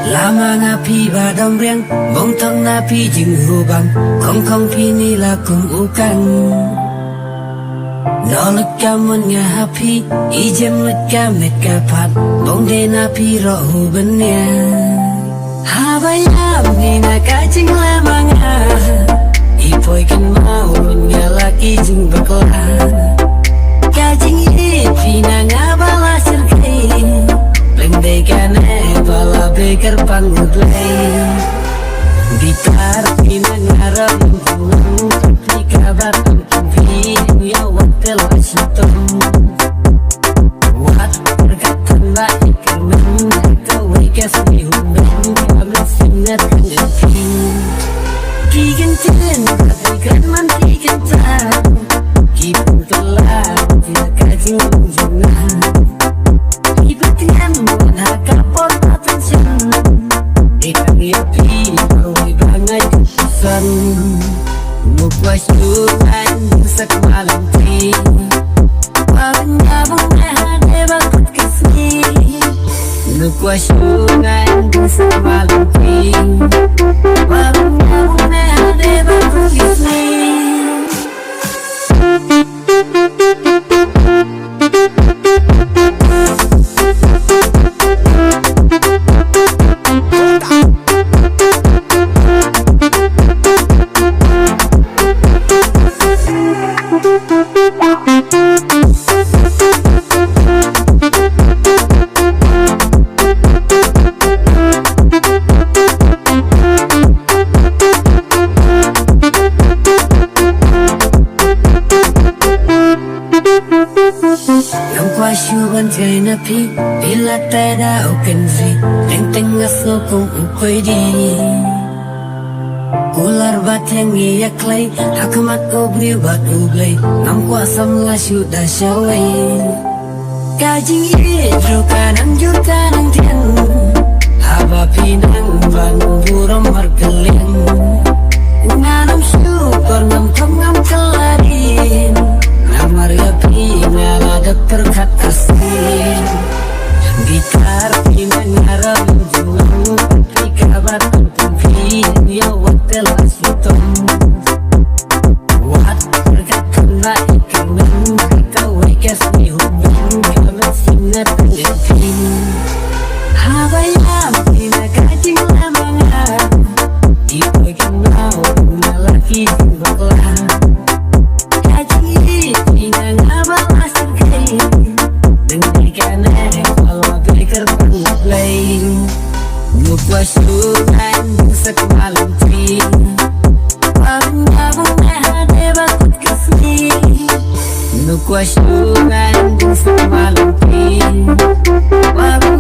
Lama ngapi badam riang Bong tong napi jing hubang Kong kong pini la kum ukan Nolak kamun nga hapi Ijem leka meka pat Bong de napi ro hubanya Habayam nina kacing lama nga Ipoy kan mau nga laki jing bakla Kacing ipina nga bala sirkai Lengdekan bala bekar panggulai Bitar pina ngarap buang Tapi kabar kumpi ya wakil wasitom Wat berkatan baik kermen Kawai kasih hubung Kami singat kengepi Kigen jen Katikan manti kencan Kipun kelak Tidak kacing jungan Ibutian Muna kapor atensyon Ikan yapi Kawai bangai kepusan Mukwas tuhan Sak malam ti Warna bunga Debakut kesni Mukwas tuhan Sak malam ti Warna bunga Debakut kesni Syuban kay napi Bila tada o kenzi Teng aso kong ukoy di Ular bat yang iyak lay Hakamat ko bri bat ublay Nam kuasam nga syuda syaway Kajing idro kanang jur kanang tiyan Haba pinang banong buram margaling Nganam syukor ngam kam ngam kelarin Namar yapi ngalada perkat asin Gitar pinang ngarap juang Pati kabat kumpi ya wakil wasitom Wat perkatan baik kermen Kawai kasih hubung Kami singat kengepi Habayam pina kacing lama nga Ipoy kan mau Ngalaki bakla Kacing pina nga bala sirkai Dengdikan Kalau bekar panggulai Mukwas tuhan Sak malam ti Warna bunga Debakut kesni Mukwas tuhan Sak malam ti Warna